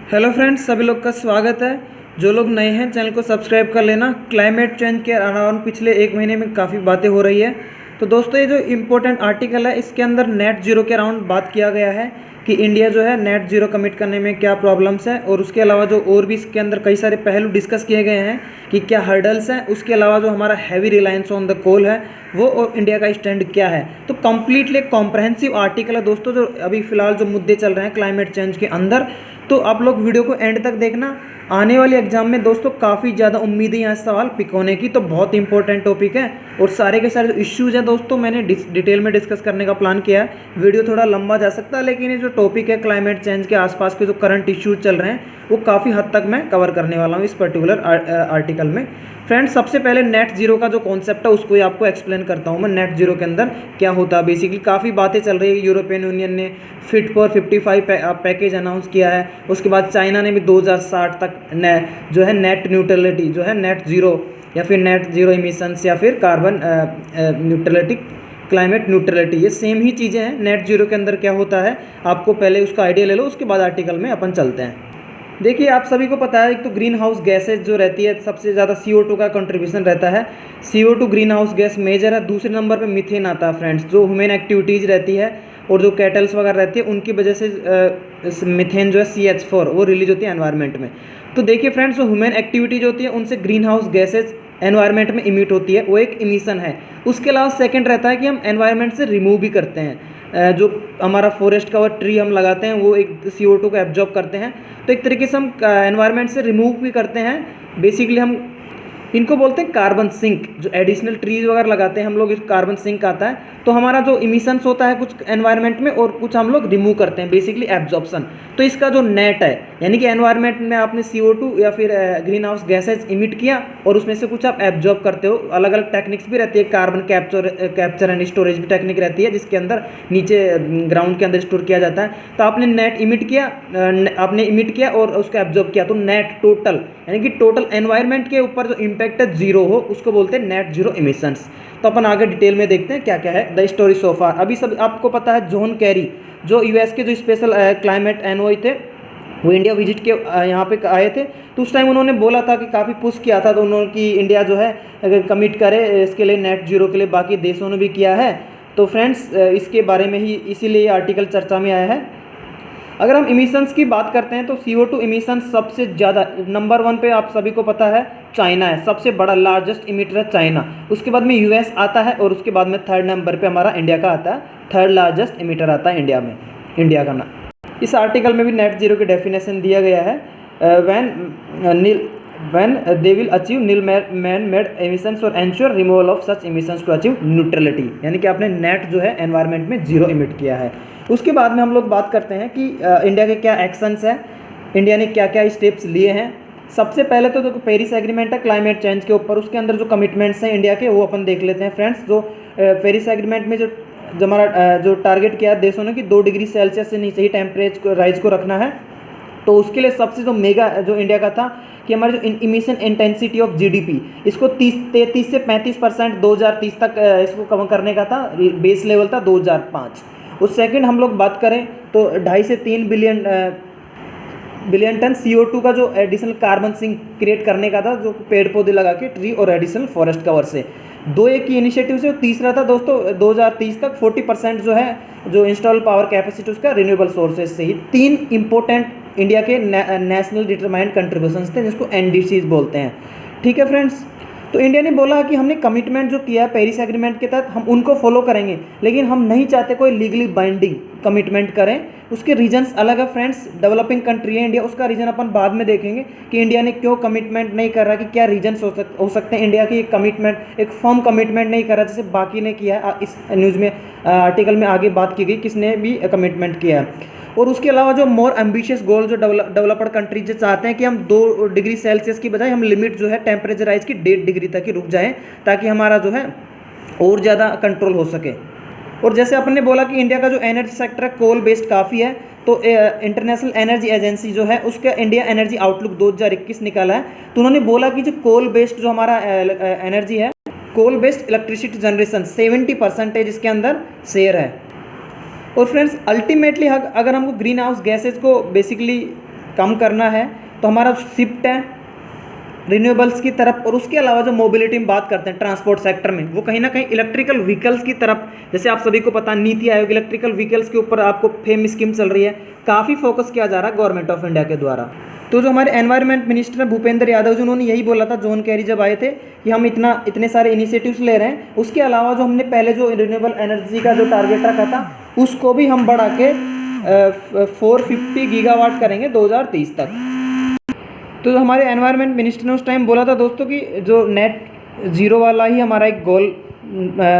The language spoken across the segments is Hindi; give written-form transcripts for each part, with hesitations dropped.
हेलो फ्रेंड्स, सभी लोग का स्वागत है। जो लोग नए हैं चैनल को सब्सक्राइब कर लेना। क्लाइमेट चेंज के अराउंड पिछले एक महीने में काफ़ी बातें हो रही है। तो दोस्तों, ये जो इम्पोर्टेंट आर्टिकल है इसके अंदर नेट ज़ीरो के अराउंड बात किया गया है कि इंडिया जो है नेट ज़ीरो कमिट करने में क्या प्रॉब्लम्स है, और उसके अलावा जो और भी इसके अंदर कई सारे पहलू डिस्कस किए गए हैं कि क्या हर्डल्स हैं। उसके अलावा जो हमारा heavy reliance on the coal है वो और इंडिया का स्टैंड क्या है। तो कंप्लीटली कॉम्प्रहेंसिव आर्टिकल है दोस्तों, जो अभी फिलहाल जो मुद्दे चल रहे हैं क्लाइमेट चेंज के अंदर। तो आप लोग वीडियो को एंड तक देखना। आने वाले एग्जाम में दोस्तों काफ़ी ज़्यादा उम्मीदें हैं सवाल पिक होने की, तो बहुत इंपॉर्टेंट टॉपिक है। और सारे के सारे जो इश्यूज़ हैं दोस्तों मैंने डिटेल में डिस्कस करने का प्लान किया है। वीडियो थोड़ा लंबा जा सकता है, लेकिन ये जो टॉपिक है क्लाइमेट चेंज के आसपास के जो करंट इश्यूज चल रहे हैं वो काफ़ी हद तक मैं कवर करने वाला हूँ इस पर्टिकुलर आर्टिकल में। फ्रेंड्स, सबसे पहले नेट जीरो का जो कॉन्सेप्ट है उसको ही आपको एक्सप्लेन करता हूँ मैं। नेट जीरो के अंदर क्या होता है बेसिकली, काफ़ी बातें चल रही है। यूरोपियन यूनियन ने फिट फॉर 55 पैकेज अनाउंस किया है। उसके बाद चाइना ने भी 2060 तक जो है नेट न्यूट्रलिटी, जो है नेट जीरो या फिर नेट जीरो इमिशंस या फिर कार्बन न्यूट्रलिटी, क्लाइमेट न्यूट्रलिटी, ये सेम ही चीज़ें हैं। नेट जीरो के अंदर क्या होता है आपको पहले उसका आइडिया ले लो, उसके बाद आर्टिकल में अपन चलते हैं। देखिए, आप सभी को पता है एक तो ग्रीन हाउस गैसेज जो रहती है, सबसे ज़्यादा CO2 का कंट्रीब्यूशन रहता है। CO2 green house gas major है। दूसरे नंबर पे मीथेन आता है फ्रेंड्स, जो ह्यूमन एक्टिविटीज़ रहती है और जो कैटल्स वगैरह रहती है उनकी वजह से मीथेन जो है CH4 वो रिलीज होती है एनवायरनमेंट में। तो देखिए फ्रेंड्स, जो ह्यूमन एक्टिविटी जो होती है उनसे ग्रीन हाउस गैसेज एनवायरनमेंट में इमिट होती है, वो एक इमिशन है। उसके अलावा सेकंड रहता है कि हम एनवायरनमेंट से रिमूव भी करते हैं। जो हमारा फॉरेस्ट का ट्री हम लगाते हैं वो एक CO2 को एब्जॉर्ब करते हैं। तो एक तरीके से हम एनवायरनमेंट से रिमूव भी करते हैं। बेसिकली हम इनको बोलते हैं कार्बन सिंक। जो एडिशनल ट्रीज वगैरह लगाते हैं हम लोग, इस कार्बन सिंक आता है। तो हमारा जो इमिशंस होता है कुछ एनवायरनमेंट में और कुछ हम लोग रिमूव करते हैं, बेसिकली एब्जॉर्प्शन। तो इसका जो नेट है, यानी कि एनवायरनमेंट में आपने CO2 या फिर ग्रीन हाउस गैसेज इमिट किया और उसमें से कुछ आप एब्जॉर्ब करते हो। अलग अलग टेक्निक्स भी रहती है। कार्बन कैप्चर एंड स्टोरेज भी टेक्निक रहती है, जिसके अंदर नीचे ग्राउंड के अंदर स्टोर किया जाता है। तो आपने नेट इमिट किया, आपने इमिट किया और उसको एब्जॉर्ब किया, तो नेट टोटल यानी कि टोटल एनवायरनमेंट के ऊपर जो इम्पैक्ट है जीरो हो, उसको बोलते हैं नेट जीरो इमिशंस। तो अपन आगे डिटेल में देखते हैं क्या क्या है द स्टोरी सो फार। अभी सब आपको पता है जॉन कैरी जो US के जो स्पेशल क्लाइमेट एनवॉय थे, वो इंडिया विजिट के यहाँ पे आए थे। तो उस टाइम उन्होंने बोला था कि काफ़ी पुश किया था तो उन्होंने कि इंडिया जो है अगर कमिट करे इसके लिए नेट जीरो के लिए, बाकी देशों ने भी किया है। तो फ्रेंड्स, इसके बारे में ही इसीलिए ये आर्टिकल चर्चा में आया है। अगर हम इमिशंस की बात करते हैं तो CO2 इमिशंस सबसे ज़्यादा नंबर 1 पे आप सभी को पता है चाइना है। सबसे बड़ा लार्जेस्ट इमिटर है चाइना। उसके बाद में US आता है और उसके बाद में थर्ड नंबर पे हमारा इंडिया का आता है। थर्ड लार्जेस्ट इमिटर आता है इंडिया में, इंडिया का ना। इस आर्टिकल में भी नेट जीरो की डेफिनेशन दिया गया है। when they will achieve nil man-made emissions और ensure removal of such emissions to achieve neutrality, यानी कि आपने नेट जो है एनवायरनमेंट में जीरो इमिट किया है। उसके बाद में हम लोग बात करते हैं कि इंडिया के क्या एक्शंस हैं, इंडिया ने क्या क्या स्टेप्स लिए हैं। सबसे पहले तो देखो पेरिस एग्रीमेंट है क्लाइमेट चेंज के ऊपर, उसके अंदर जो कमिटमेंट्स हैं इंडिया के वो अपन देख लेते हैं फ्रेंड्स। जो पेरिस एग्रीमेंट में जो हमारा जो टारगेट किया है देशों ने कि 2 डिग्री सेल्सियस से नीचे ही टेम्परेचर राइज को रखना है। तो उसके लिए सबसे जो मेगा जो इंडिया का था कि हमारे जो इमिशन इंटेंसिटी ऑफ GDP इसको 33 से 35% 2030 तक इसको कम करने का था। बेस लेवल था 2005। उस सेकंड हम लोग बात करें तो 2.5 से 3 बिलियन टन CO2 का जो एडिशनल कार्बन सिंक क्रिएट करने का था, जो पेड़ पौधे लगा के ट्री और एडिशनल फॉरेस्ट कवर से। 2 की इनिशिएटिव से। तीसरा था दोस्तों 2030 तक 40% जो है जो इंस्टॉल पावर कैपेसिटी उसका रिन्यूएबल सोर्सेज से ही। 3 इंपॉर्टेंट इंडिया के नेशनल डिटरमाइंड कंट्रीब्यूशंस थे, जिसको NDCs बोलते हैं। ठीक है फ्रेंड्स, तो इंडिया ने बोला कि हमने कमिटमेंट जो किया है पेरिस एग्रीमेंट के तहत हम उनको फॉलो करेंगे, लेकिन हम नहीं चाहते कोई लीगली बाइंडिंग कमिटमेंट करें। उसके रीजन्स अलग है फ्रेंड्स। डेवलपिंग कंट्री है इंडिया, उसका रीजन अपन बाद में देखेंगे कि इंडिया ने क्यों कमिटमेंट नहीं कर रहा, कि क्या रीजन्स हो सकते हैं इंडिया की कमिटमेंट एक फर्म कमिटमेंट नहीं कर रहा जैसे बाकी ने किया है। इस न्यूज़ में आर्टिकल में आगे बात की गई किसने भी कमिटमेंट किया है। और उसके अलावा जो मोर एम्बिशियस गोल जो डेवलप्ड कंट्रीज चाहते हैं कि हम 2 डिग्री सेल्सियस की बजाय हम लिमिट जो है टेम्परेचर राइज की 1.5 डिग्री तक ही रुक जाएं, ताकि हमारा जो है और ज़्यादा कंट्रोल हो सके। और जैसे अपन ने बोला कि इंडिया का जो एनर्जी सेक्टर है कोल बेस्ड काफ़ी है, तो इंटरनेशनल एनर्जी एजेंसी जो है उसका इंडिया एनर्जी आउटलुक 2021 निकाला है। तो उन्होंने बोला कि जो कोल बेस्ड जो हमारा एनर्जी है, कोल बेस्ड इलेक्ट्रिसिटी जनरेशन 70% इसके अंदर शेयर है। और फ्रेंड्स, अल्टीमेटली अगर हमको ग्रीन हाउस गैसेज को बेसिकली कम करना है तो हमारा शिफ्ट है रिन्यूएबल्स की तरफ। और उसके अलावा जो मोबिलिटी में बात करते हैं ट्रांसपोर्ट सेक्टर में, वो कहीं ना कहीं इलेक्ट्रिकल व्हीकल्स की तरफ, जैसे आप सभी को पता नीति आयोग इलेक्ट्रिकल व्हीकल्स के ऊपर आपको फेम स्कीम चल रही है, काफ़ी फोकस किया जा रहा है गवर्नमेंट ऑफ इंडिया के द्वारा। तो जो हमारे एनवायरनमेंट मिनिस्टर हैं भूपेंद्र यादव जी, उन्होंने यही बोला था जॉन कैरी जब आए थे कि हम इतने सारे इनिशिएटिव्स ले रहे हैं। उसके अलावा जो हमने पहले जो रिन्यूएबल एनर्जी का जो टारगेट रखा था उसको भी हम बढ़ा के 450 गीगावाट करेंगे 2030 तक। तो हमारे एनवायरनमेंट मिनिस्टर ने उस टाइम बोला था दोस्तों कि जो नेट ज़ीरो वाला ही हमारा एक गोल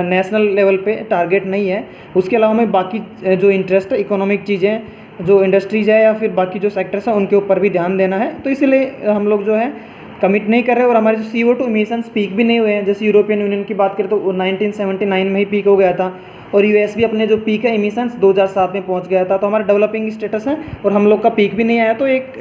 नेशनल लेवल पे टारगेट नहीं है, उसके अलावा हमें बाकी जो इंटरेस्ट है इकोनॉमिक चीज़ें, जो इंडस्ट्रीज़ है या फिर बाकी जो सेक्टर्स हैं उनके ऊपर भी ध्यान देना है। तो इसलिए हम लोग जो है कमिट नहीं कर रहे और हमारे जो CO2 इमिशंस पीक भी नहीं हुए हैं। जैसे यूरोपियन यूनियन की बात करें तो 1979 में ही पीक हो गया था और US भी अपने जो पीक है इमिशंस 2007 में पहुंच गया था। तो हमारा डेवलपिंग स्टेटस है और हम लोग का पीक भी नहीं आया। तो एक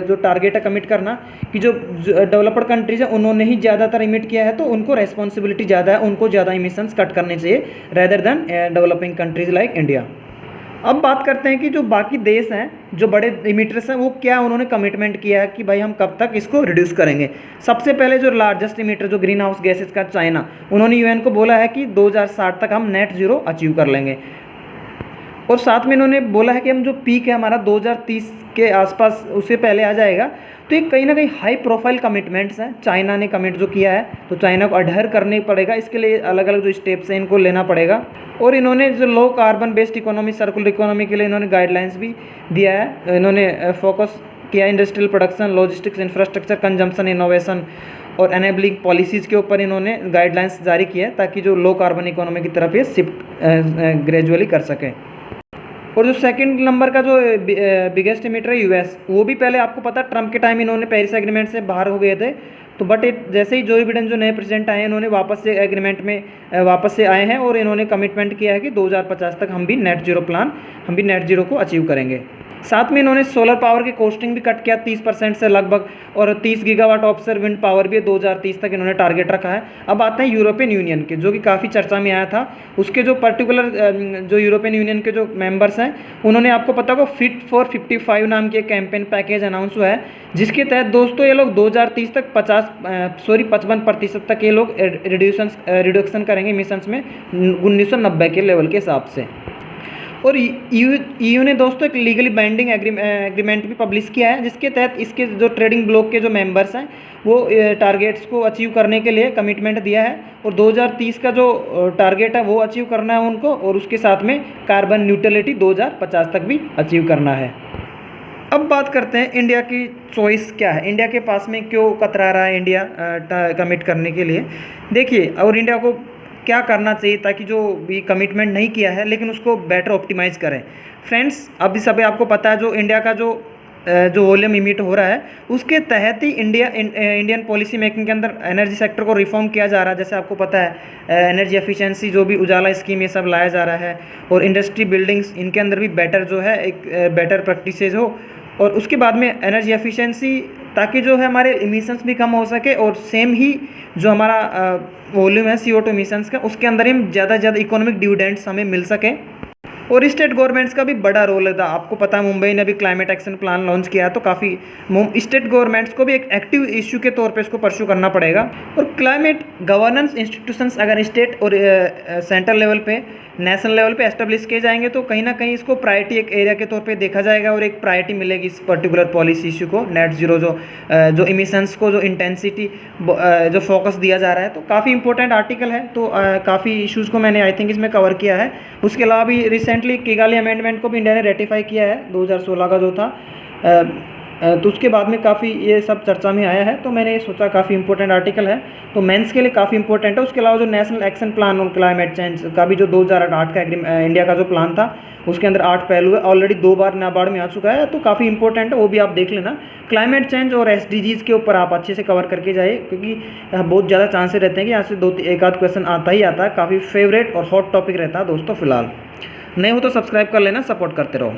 जो टारगेट है कमिट करना कि जो डेवलप्ड कंट्रीज़ है उन्होंने ही ज़्यादातर इमिट किया है, तो उनको रेस्पॉन्सिबिलिटी ज़्यादा है, उनको ज़्यादा इमिशंस कट करने चाहिए rather than developing countries like India. अब बात करते हैं कि जो बाकी देश हैं जो बड़े इमिटर्स हैं वो क्या उन्होंने कमिटमेंट किया है कि भाई हम कब तक इसको रिड्यूस करेंगे। सबसे पहले जो लार्जेस्ट इमिटर जो ग्रीन हाउस गैसेस का चाइना, उन्होंने UN को बोला है कि 2060 तक हम नेट ज़ीरो अचीव कर लेंगे। और साथ में इन्होंने बोला है कि हम जो पीक है हमारा 2030 के आसपास उससे पहले आ जाएगा। तो ये कहीं ना कहीं हाई प्रोफाइल कमिटमेंट्स हैं चाइना ने कमिट जो किया है, तो चाइना को अडहर करने पड़ेगा। इसके लिए अलग अलग जो स्टेप्स हैं इनको लेना पड़ेगा। और इन्होंने जो low carbon based economy circular economy के लिए इन्होंने गाइडलाइंस भी दिया है। इन्होंने फोकस किया industrial production, logistics, infrastructure, consumption, innovation और एनेबलिंग पॉलिसीज़ के ऊपर इन्होंने गाइडलाइंस जारी किया है ताकि जो लो कार्बन इकोनॉमी की तरफ ये शिफ्ट ग्रेजुअली कर सकें। और जो सेकंड नंबर का जो बिगेस्ट इमिटर है US, वो भी पहले आपको पता ट्रम्प के टाइम इन्होंने पेरिस एग्रीमेंट से बाहर हो गए थे। तो बट जैसे ही जो बिडेन जो नए प्रेसिडेंट आए हैं इन्होंने वापस से एग्रीमेंट में वापस से आए हैं और इन्होंने कमिटमेंट किया है कि 2050 तक हम भी नेट ज़ीरो को अचीव करेंगे। साथ में इन्होंने सोलर पावर की कॉस्टिंग भी कट किया 30% से लगभग, और 30 गीगावाट ऑफशोर विंड पावर भी 2030 तक इन्होंने टारगेट रखा है। अब आते हैं यूरोपियन यूनियन के, जो कि काफ़ी चर्चा में आया था। उसके जो पर्टिकुलर जो यूरोपियन यूनियन के जो मेंबर्स हैं उन्होंने आपको पता होगा फिट फॉर 55 नाम की एक कैंपेन पैकेज अनाउंस हुआ है, जिसके तहत दोस्तों ये लोग 2030 तक 55% तक ये लोग रिडक्शन करेंगे इमिशंस में 1990 के लेवल के हिसाब से। और EU ने दोस्तों एक लीगली बाइंडिंग एग्रीमेंट भी पब्लिश किया है, जिसके तहत इसके जो ट्रेडिंग ब्लॉक के जो मेंबर्स हैं वो टारगेट्स को अचीव करने के लिए कमिटमेंट दिया है। और 2030 का जो टारगेट है वो अचीव करना है उनको, और उसके साथ में कार्बन न्यूट्रलिटी 2050 तक भी अचीव करना है। अब बात करते हैं इंडिया की चॉइस क्या है, इंडिया के पास में क्यों कतरा रहा है इंडिया कमिट करने के लिए। देखिए, और इंडिया को क्या करना चाहिए ताकि जो भी कमिटमेंट नहीं किया है लेकिन उसको बेटर ऑप्टिमाइज़ करें। फ्रेंड्स, अभी सभी आपको पता है जो इंडिया का जो वॉल्यूम इमिट हो रहा है उसके तहत ही इंडियन पॉलिसी मेकिंग के अंदर एनर्जी सेक्टर को रिफॉर्म किया जा रहा है। जैसे आपको पता है एनर्जी एफिशिएंसी जो भी उजाला स्कीम ये सब लाया जा रहा है, और इंडस्ट्री बिल्डिंग्स इनके अंदर भी बेटर जो है एक बेटर प्रैक्टिसेज हो, और उसके बाद में एनर्जी एफिशिएंसी ताकि जो है हमारे इमिशंस भी कम हो सके, और सेम ही जो हमारा वॉल्यूम है CO2 इमिशंस का उसके अंदर ही ज़्यादा से ज़्यादा इकोनॉमिक डिविडेंड्स हमें मिल सकें। और स्टेट गवर्नमेंट्स का भी बड़ा रोल है। आपको पता है मुंबई ने भी क्लाइमेट एक्शन प्लान लॉन्च किया है, तो काफ़ी स्टेट गवर्नमेंट्स को भी एक एक्टिव इशू के तौर पे इसको परस्यू करना पड़ेगा। और क्लाइमेट गवर्नेंस इंस्टीट्यूशंस अगर स्टेट और सेंट्रल लेवल पे, नेशनल लेवल पे एस्टेब्लिश किए जाएंगे तो कहीं ना कहीं इसको प्रायोरिटी एक एरिया के तौर पे देखा जाएगा और एक प्रायोरिटी मिलेगी इस पर्टिकुलर पॉलिसी इशू को, नेट ज़ीरो जो इमिशंस को जो इंटेंसिटी जो फोकस दिया जा रहा है। तो काफ़ी इंपॉर्टेंट आर्टिकल है, तो काफ़ी इश्यूज़ को मैंने आई थिंक इसमें कवर किया है। उसके अलावा भी रिसेंटली किगाली अमेंडमेंट को भी इंडिया ने रेटिफाई किया है 2016 का जो था, तो उसके बाद में काफ़ी ये सब चर्चा में आया है। तो मैंने सोचा काफ़ी इंपॉर्टेंट आर्टिकल है, तो मेंस के लिए काफ़ी इंपॉर्टेंट है। उसके अलावा जो national action plan on climate change का भी जो 2008 का इंडिया का जो प्लान था उसके अंदर 8 पहलू है, ऑलरेडी 2 बार नाबार्ड में आ चुका है, तो काफ़ी इंपॉर्टेंट है, वो भी आप देख लेना। क्लाइमेट चेंज और SDGs के ऊपर आप अच्छे से कवर करके जाइए, क्योंकि बहुत ज़्यादा चांसेस रहते हैं कि यहाँ से एक आध क्वेश्चन आता ही आता है। काफ़ी फेवरेट और हॉट टॉपिक रहता है दोस्तों। फिलहाल नए हो तो सब्सक्राइब कर लेना, सपोर्ट करते रहो।